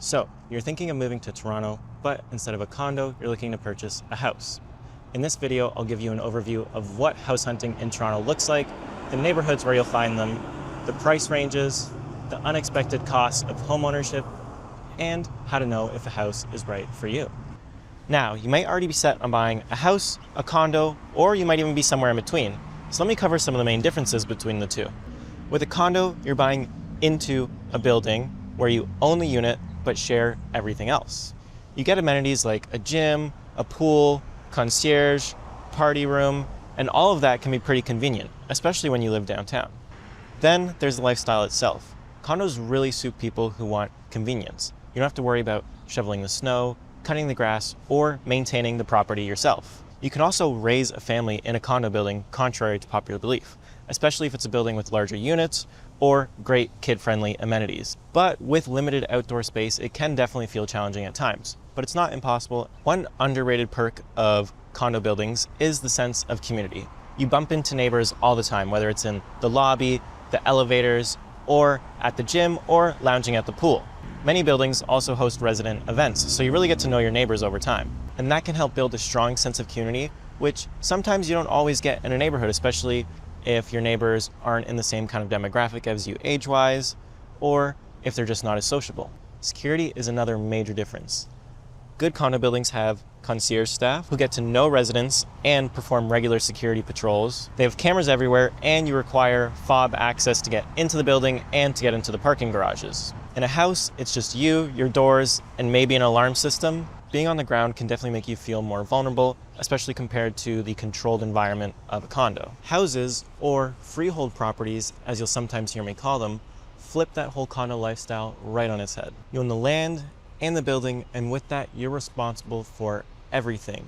So, you're thinking of moving to Toronto, but instead of a condo, you're looking to purchase a house. In this video, I'll give you an overview of what house hunting in Toronto looks like, the neighborhoods where you'll find them, the price ranges, the unexpected costs of homeownership, and how to know if a house is right for you. Now, you might already be set on buying a house, a condo, or you might even be somewhere in between. So let me cover some of the main differences between the two. With a condo, you're buying into a building where you own the unit but share everything else. You get amenities like a gym, a pool, concierge, party room, and all of that can be pretty convenient, especially when you live downtown. Then there's the lifestyle itself. Condos really suit people who want convenience. You don't have to worry about shoveling the snow, cutting the grass, or maintaining the property yourself. You can also raise a family in a condo building contrary to popular belief, especially if it's a building with larger units or great kid-friendly amenities. But with limited outdoor space, it can definitely feel challenging at times, but it's not impossible. One underrated perk of condo buildings is the sense of community. You bump into neighbors all the time, whether it's in the lobby, the elevators, or at the gym, or lounging at the pool. Many buildings also host resident events, so you really get to know your neighbors over time. And that can help build a strong sense of community, which sometimes you don't always get in a neighborhood, especially if your neighbors aren't in the same kind of demographic as you age-wise, or if they're just not as sociable. Security is another major difference. Good condo buildings have concierge staff who get to know residents and perform regular security patrols. They have cameras everywhere, and you require fob access to get into the building and to get into the parking garages. In a house, it's just you, your doors, and maybe an alarm system. Being on the ground can definitely make you feel more vulnerable, especially compared to the controlled environment of a condo. Houses, or freehold properties, as you'll sometimes hear me call them, flip that whole condo lifestyle right on its head. You own the land and the building, and with that, you're responsible for everything.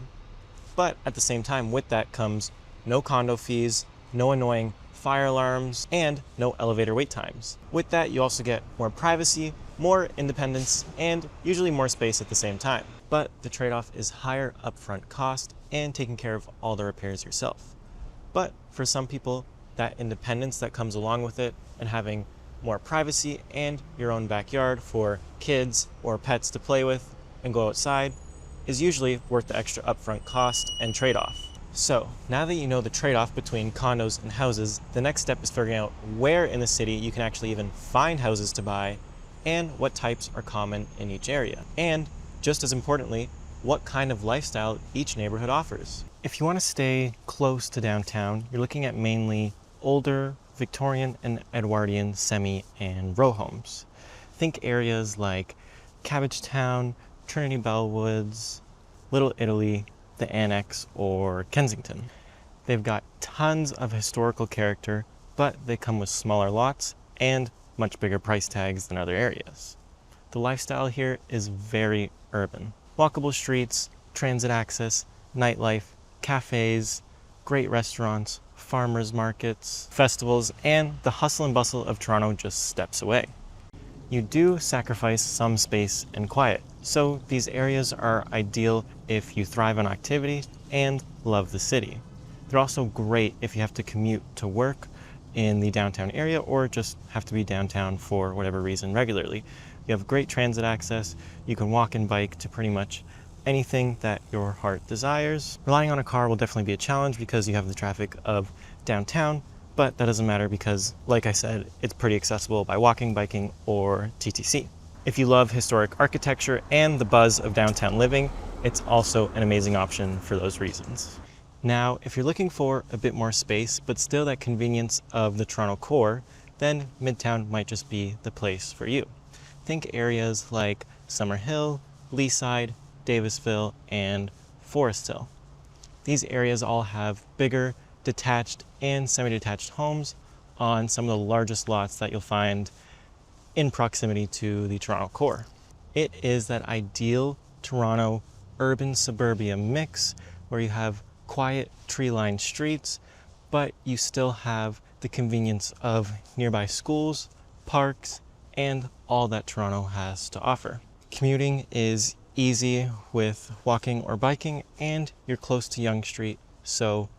But at the same time, with that comes no condo fees, no annoying fire alarms, and no elevator wait times. With that, you also get more privacy, more independence, and usually more space at the same time. But the trade-off is higher upfront cost and taking care of all the repairs yourself. But for some people, that independence that comes along with it and having more privacy and your own backyard for kids or pets to play with and go outside is usually worth the extra upfront cost and trade-off. So now that you know the trade-off between condos and houses, the next step is figuring out where in the city you can actually even find houses to buy and what types are common in each area. And just as importantly, what kind of lifestyle each neighborhood offers. If you want to stay close to downtown, you're looking at mainly older Victorian and Edwardian semi and row homes. Think areas like Cabbagetown, Trinity Bellwoods, Little Italy, the Annex, or Kensington. They've got tons of historical character, but they come with smaller lots and much bigger price tags than other areas. The lifestyle here is very urban. Walkable streets, transit access, nightlife, cafes, great restaurants, farmers markets, festivals, and the hustle and bustle of Toronto just steps away. You do sacrifice some space and quiet, so these areas are ideal if you thrive on activity and love the city. They're also great if you have to commute to work in the downtown area or just have to be downtown for whatever reason regularly. You have great transit access. You can walk and bike to pretty much anything that your heart desires. Relying on a car will definitely be a challenge because you have the traffic of downtown, but that doesn't matter because, like I said, it's pretty accessible by walking, biking, or TTC. If you love historic architecture and the buzz of downtown living, it's also an amazing option for those reasons. Now, if you're looking for a bit more space, but still that convenience of the Toronto core, then Midtown might just be the place for you. Think areas like Summerhill, Leaside, Davisville, and Forest Hill. These areas all have bigger, detached and semi-detached homes on some of the largest lots that you'll find in proximity to the Toronto core. It is that ideal Toronto urban suburbia mix where you have quiet tree-lined streets, but you still have the convenience of nearby schools, parks, and all that Toronto has to offer. Commuting is easy with walking or biking, and you're close to Yonge Street, so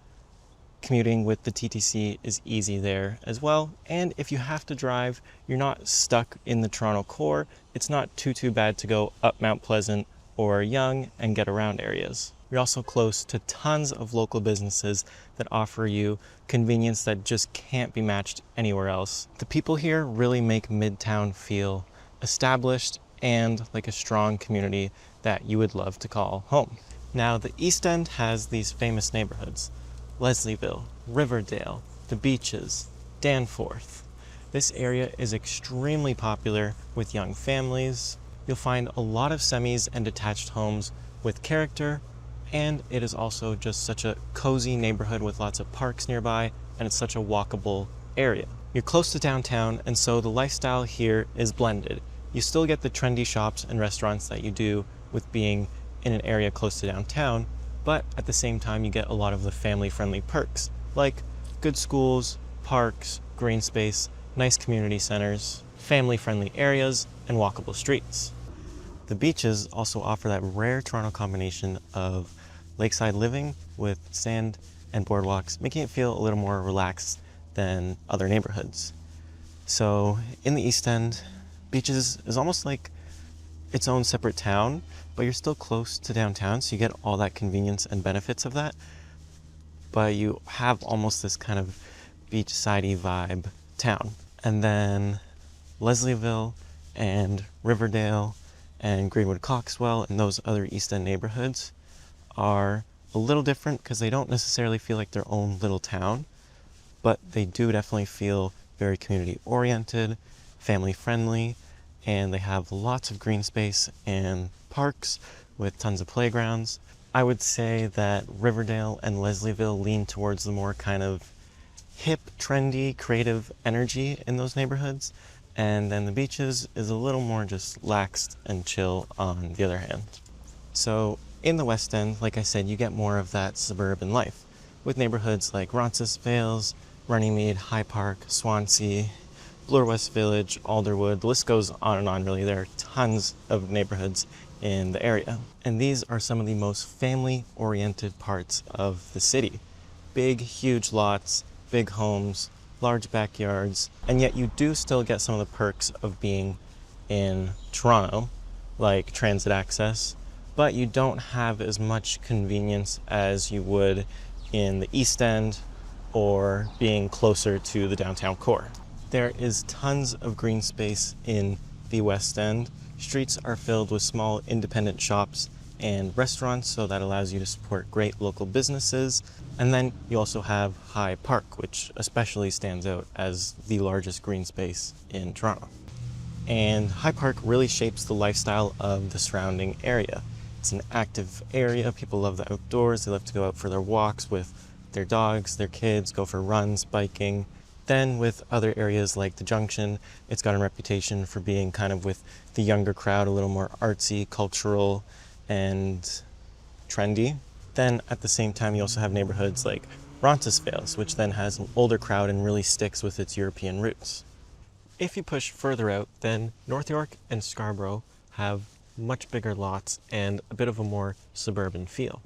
Commuting with the TTC is easy there as well. And if you have to drive, you're not stuck in the Toronto core. It's not too bad to go up Mount Pleasant or Yonge and get around areas. You're also close to tons of local businesses that offer you convenience that just can't be matched anywhere else. The people here really make Midtown feel established and like a strong community that you would love to call home. Now, the East End has these famous neighborhoods: Leslieville, Riverdale, the Beaches, Danforth. This area is extremely popular with young families. You'll find a lot of semis and detached homes with character, and it is also just such a cozy neighborhood with lots of parks nearby, and it's such a walkable area. You're close to downtown, and so the lifestyle here is blended. You still get the trendy shops and restaurants that you do with being in an area close to downtown, but at the same time you get a lot of the family-friendly perks, like good schools, parks, green space, nice community centers, family-friendly areas, and walkable streets. The Beaches also offer that rare Toronto combination of lakeside living with sand and boardwalks, making it feel a little more relaxed than other neighborhoods. So in the East End, Beaches is almost like its own separate town, but you're still close to downtown, so you get all that convenience and benefits of that. But you have almost this kind of beachside-y vibe town. And then Leslieville and Riverdale and Greenwood Coxwell and those other East End neighborhoods are a little different because they don't necessarily feel like their own little town, but they do definitely feel very community oriented, family friendly, and they have lots of green space and parks with tons of playgrounds. I would say that Riverdale and Leslieville lean towards the more kind of hip, trendy, creative energy in those neighborhoods, and then the Beaches is a little more just laxed and chill on the other hand. So in the West End, like I said, you get more of that suburban life with neighborhoods like Roncesvalles, Runnymede, High Park, Swansea, Bloor West Village, Alderwood. The list goes on and on, really. There are tons of neighborhoods in the area. And these are some of the most family-oriented parts of the city. Big, huge lots, big homes, large backyards, and yet you do still get some of the perks of being in Toronto, like transit access, but you don't have as much convenience as you would in the East End or being closer to the downtown core. There is tons of green space in the West End. Streets are filled with small independent shops and restaurants, so that allows you to support great local businesses. And then you also have High Park, which especially stands out as the largest green space in Toronto. And High Park really shapes the lifestyle of the surrounding area. It's an active area. People love the outdoors. They love to go out for their walks with their dogs, their kids, go for runs, biking. Then with other areas like the Junction, it's got a reputation for being kind of with the younger crowd, a little more artsy, cultural, and trendy. Then at the same time, you also have neighborhoods like Roncesvalles, which then has an older crowd and really sticks with its European roots. If you push further out, then North York and Scarborough have much bigger lots and a bit of a more suburban feel.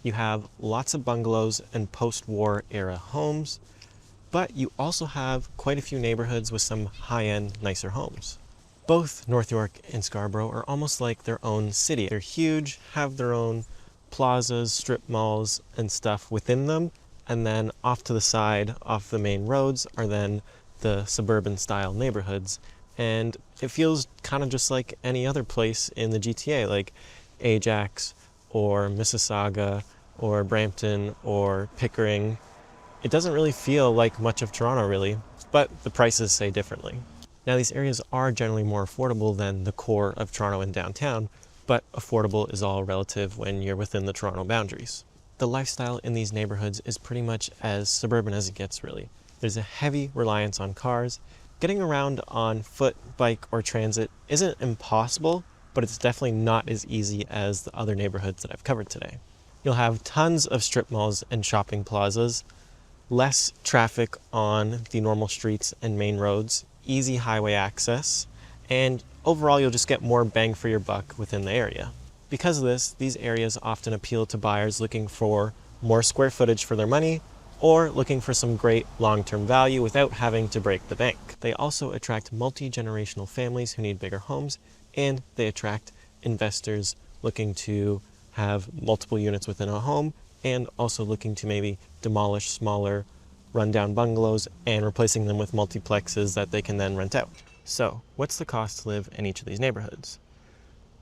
You have lots of bungalows and post-war era homes, but you also have quite a few neighborhoods with some high-end, nicer homes. Both North York and Scarborough are almost like their own city. They're huge, have their own plazas, strip malls, and stuff within them, and then off to the side, off the main roads, are then the suburban-style neighborhoods. And it feels kind of just like any other place in the GTA, like Ajax, or Mississauga, or Brampton, or Pickering. It doesn't really feel like much of Toronto, really, but the prices say differently. Now, these areas are generally more affordable than the core of Toronto and downtown, but affordable is all relative when you're within the Toronto boundaries. The lifestyle in these neighborhoods is pretty much as suburban as it gets, really. There's a heavy reliance on cars. Getting around on foot, bike, or transit isn't impossible, but it's definitely not as easy as the other neighborhoods that I've covered today. You'll have tons of strip malls and shopping plazas, less traffic on the normal streets and main roads, easy highway access, and overall you'll just get more bang for your buck within the area. Because of this, these areas often appeal to buyers looking for more square footage for their money, or looking for some great long-term value without having to break the bank. They also attract multi-generational families who need bigger homes, and they attract investors looking to have multiple units within a home and also looking to maybe demolish smaller rundown bungalows and replacing them with multiplexes that they can then rent out. So, what's the cost to live in each of these neighborhoods?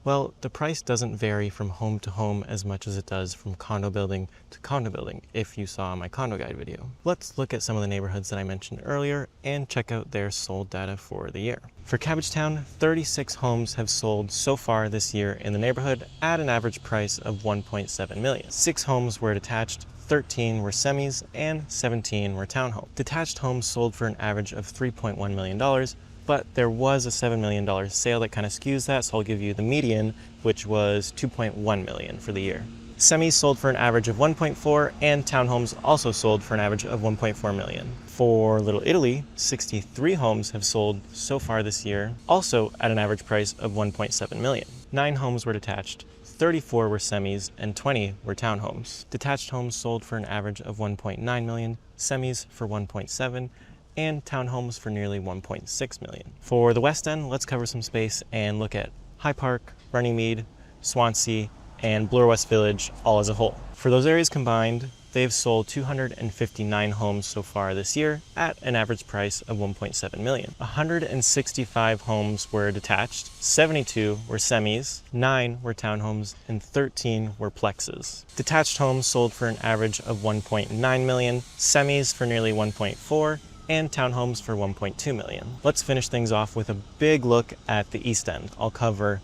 Well, the price doesn't vary from home to home as much as it does from condo building to condo building, if you saw my condo guide video. Let's look at some of the neighborhoods that I mentioned earlier and check out their sold data for the year. For Cabbagetown, 36 homes have sold so far this year in the neighborhood at an average price of $1.7 million. 6 homes were detached, 13 were semis, and 17 were townhomes. Detached homes sold for an average of $3.1 million, but there was a $7 million sale that kind of skews that, so I'll give you the median, which was $2.1 million for the year. Semis sold for an average of 1.4, and townhomes also sold for an average of 1.4 million. For Little Italy, 63 homes have sold so far this year, also at an average price of 1.7 million. 9 homes were detached, 34 were semis, and 20 were townhomes. Detached homes sold for an average of 1.9 million, semis for 1.7, and townhomes for nearly 1.6 million. For the West End, let's cover some space and look at High Park, Runnymede, Swansea, and Bloor West Village all as a whole. For those areas combined, they've sold 259 homes so far this year at an average price of 1.7 million. 165 homes were detached, 72 were semis, 9 were townhomes, and 13 were plexes. Detached homes sold for an average of 1.9 million, semis for nearly 1.4, and townhomes for 1.2 million. Let's finish things off with a big look at the East End. I'll cover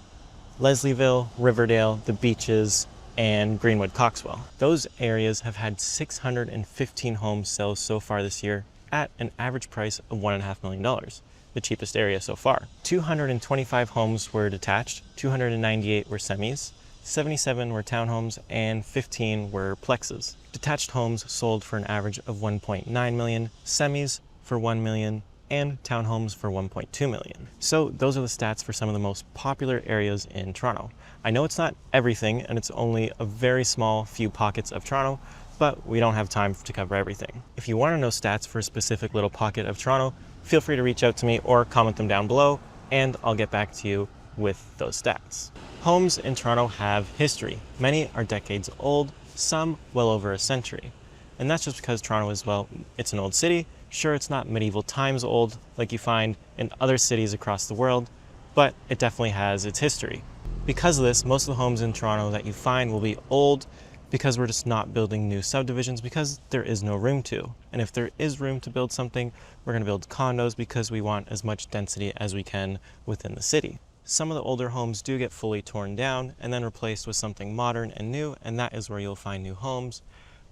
Leslieville, Riverdale, the Beaches, and Greenwood Coxwell. Those areas have had 615 homes sell so far this year at an average price of $1.5 million, the cheapest area so far. 225 homes were detached, 298 were semis, 77 were townhomes, and 15 were plexes. Detached homes sold for an average of 1.9 million, semis for 1 million, and townhomes for 1.2 million. So those are the stats for some of the most popular areas in Toronto. I know it's not everything, and it's only a very small few pockets of Toronto, but we don't have time to cover everything. If you want to know stats for a specific little pocket of Toronto, feel free to reach out to me or comment them down below, and I'll get back to you with those stats. Homes in Toronto have history. Many are decades old, some well over a century. And that's just because Toronto is, well, it's an old city. Sure, it's not medieval times old like you find in other cities across the world, but it definitely has its history. Because of this, most of the homes in Toronto that you find will be old because we're just not building new subdivisions because there is no room to. And if there is room to build something, we're going to build condos because we want as much density as we can within the city. Some of the older homes do get fully torn down and then replaced with something modern and new, and that is where you'll find new homes.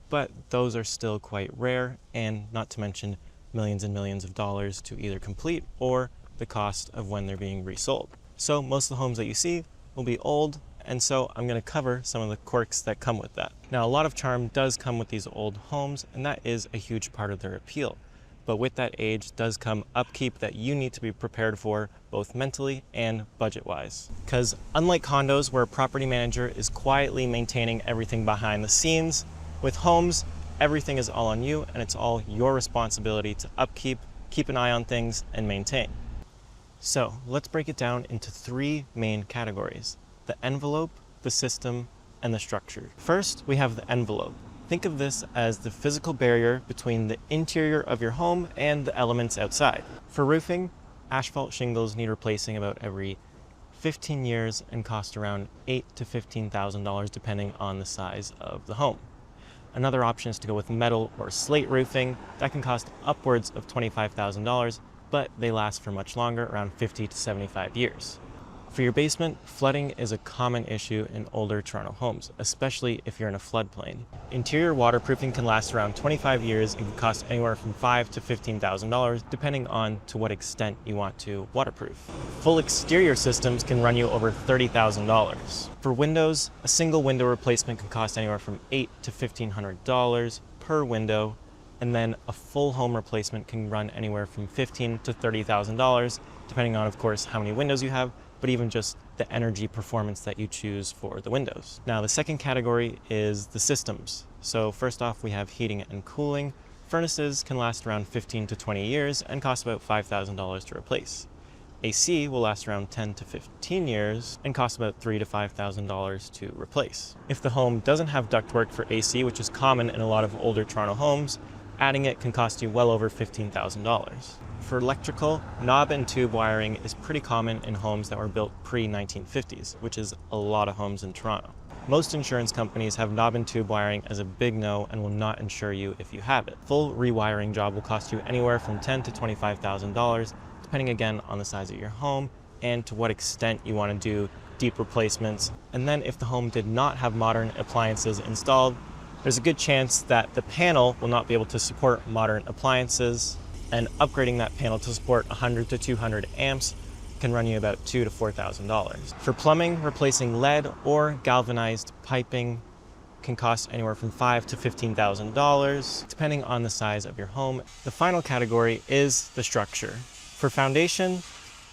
But those are still quite rare, and not to mention millions and millions of dollars to either complete or the cost of when they're being resold. So most of the homes that you see will be old, and so I'm going to cover some of the quirks that come with that. Now, a lot of charm does come with these old homes, and that is a huge part of their appeal. But with that age does come upkeep that you need to be prepared for, both mentally and budget-wise. Because unlike condos, where a property manager is quietly maintaining everything behind the scenes, with homes, everything is all on you, and it's all your responsibility to upkeep, keep an eye on things, and maintain. So let's break it down into 3 main categories: the envelope, the system, and the structure. First, we have the envelope. Think of this as the physical barrier between the interior of your home and the elements outside. For roofing, asphalt shingles need replacing about every 15 years and cost around $8,000 to $15,000 depending on the size of the home. Another option is to go with metal or slate roofing. That can cost upwards of $25,000, but they last for much longer, around 50 to 75 years. For your basement, flooding is a common issue in older Toronto homes, especially if you're in a floodplain. Interior waterproofing can last around 25 years and can cost anywhere from $5,000 to $15,000, depending on to what extent you want to waterproof. Full exterior systems can run you over $30,000. For windows, a single window replacement can cost anywhere from $8,000 to $1,500 per window, and then a full home replacement can run anywhere from $15,000 to $30,000, depending on, of course, how many windows you have, but even just the energy performance that you choose for the windows. Now, the second category is the systems. So first off, we have heating and cooling. Furnaces can last around 15 to 20 years and cost about $5,000 to replace. AC will last around 10 to 15 years and cost about $3,000 to $5,000 to replace. If the home doesn't have ductwork for AC, which is common in a lot of older Toronto homes, adding it can cost you well over $15,000. For electrical, knob and tube wiring is pretty common in homes that were built pre-1950s, which is a lot of homes in Toronto. Most insurance companies have knob and tube wiring as a big no and will not insure you if you have it. Full rewiring job will cost you anywhere from $10,000 to $25,000, depending again on the size of your home and to what extent you want to do deep replacements. And then if the home did not have modern appliances installed, there's a good chance that the panel will not be able to support modern appliances, and upgrading that panel to support 100 to 200 amps can run you about $2,000 to $4,000. For plumbing, replacing lead or galvanized piping can cost anywhere from $5,000 to $15,000, depending on the size of your home. The final category is the structure. For foundation,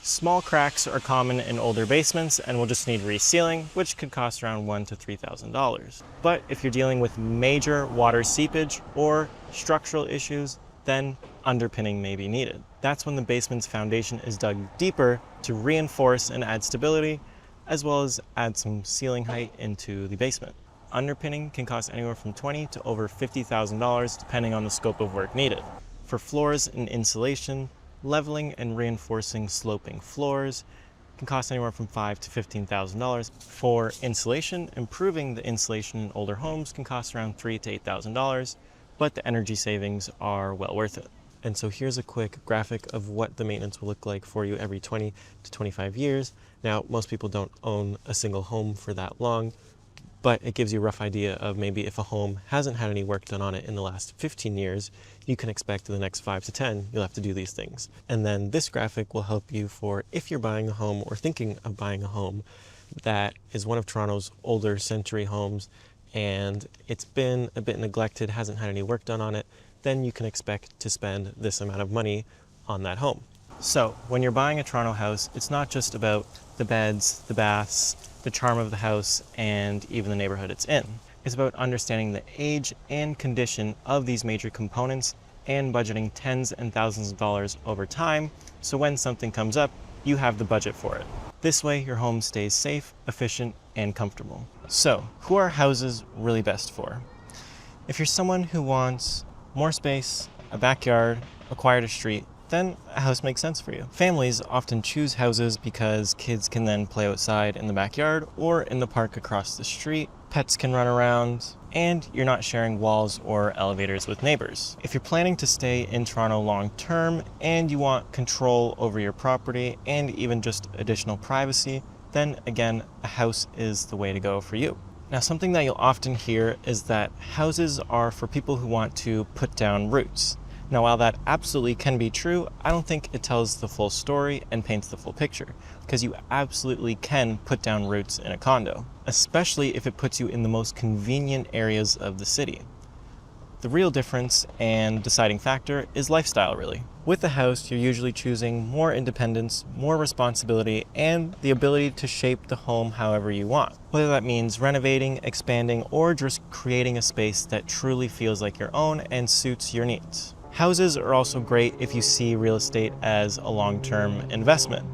small cracks are common in older basements and will just need resealing, which could cost around $1,000 to $3,000. But if you're dealing with major water seepage or structural issues, then underpinning may be needed. That's when the basement's foundation is dug deeper to reinforce and add stability, as well as add some ceiling height into the basement. Underpinning can cost anywhere from $20,000 to over $50,000 depending on the scope of work needed. For floors and insulation, leveling and reinforcing sloping floors can cost anywhere from $5,000 to $15,000. For insulation, improving the insulation in older homes can cost around $3,000 to $8,000, but the energy savings are well worth it. And so here's a quick graphic of what the maintenance will look like for you every 20 to 25 years. Now, most people don't own a single home for that long, but it gives you a rough idea of maybe if a home hasn't had any work done on it in the last 15 years, you can expect in the next 5 to 10, you'll have to do these things. And then this graphic will help you for if you're buying a home or thinking of buying a home that is one of Toronto's older century homes and it's been a bit neglected, hasn't had any work done on it, then you can expect to spend this amount of money on that home. So when you're buying a Toronto house, it's not just about the beds, the baths, the charm of the house, and even the neighborhood it's in. It's about understanding the age and condition of these major components and budgeting tens and thousands of dollars over time, so when something comes up, you have the budget for it. This way, your home stays safe, efficient, and comfortable. So, who are houses really best for? If you're someone who wants more space, a backyard, a quieter street, then a house makes sense for you. Families often choose houses because kids can then play outside in the backyard or in the park across the street, pets can run around, and you're not sharing walls or elevators with neighbors. If you're planning to stay in Toronto long term and you want control over your property and even just additional privacy, then again, a house is the way to go for you. Now, something that you'll often hear is that houses are for people who want to put down roots. Now, while that absolutely can be true, I don't think it tells the full story and paints the full picture, because you absolutely can put down roots in a condo, especially if it puts you in the most convenient areas of the city. The real difference and deciding factor is lifestyle, really. With a house, you're usually choosing more independence, more responsibility, and the ability to shape the home however you want. Whether that means renovating, expanding, or just creating a space that truly feels like your own and suits your needs. Houses are also great if you see real estate as a long-term investment.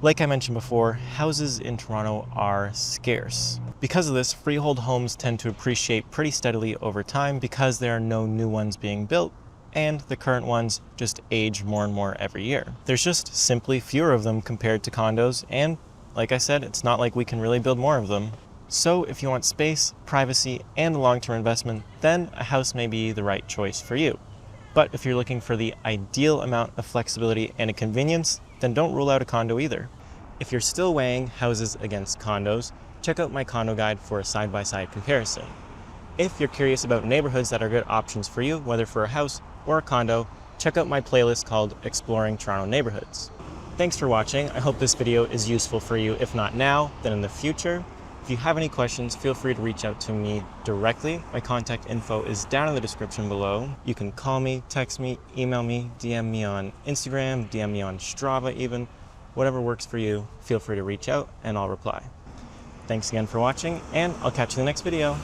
Like I mentioned before, houses in Toronto are scarce. Because of this, freehold homes tend to appreciate pretty steadily over time because there are no new ones being built, and the current ones just age more and more every year. There's just simply fewer of them compared to condos, and like I said, it's not like we can really build more of them. So if you want space, privacy, and a long-term investment, then a house may be the right choice for you. But if you're looking for the ideal amount of flexibility and a convenience, then don't rule out a condo either. If you're still weighing houses against condos, check out my condo guide for a side-by-side comparison. If you're curious about neighborhoods that are good options for you, whether for a house or a condo, check out my playlist called Exploring Toronto Neighborhoods. Thanks for watching. I hope this video is useful for you, if not now, then in the future. If you have any questions, feel free to reach out to me directly. My contact info is down in the description below. You can call me, text me, email me, DM me on Instagram, DM me on Strava even. Whatever works for you, feel free to reach out and I'll reply. Thanks again for watching, and I'll catch you in the next video.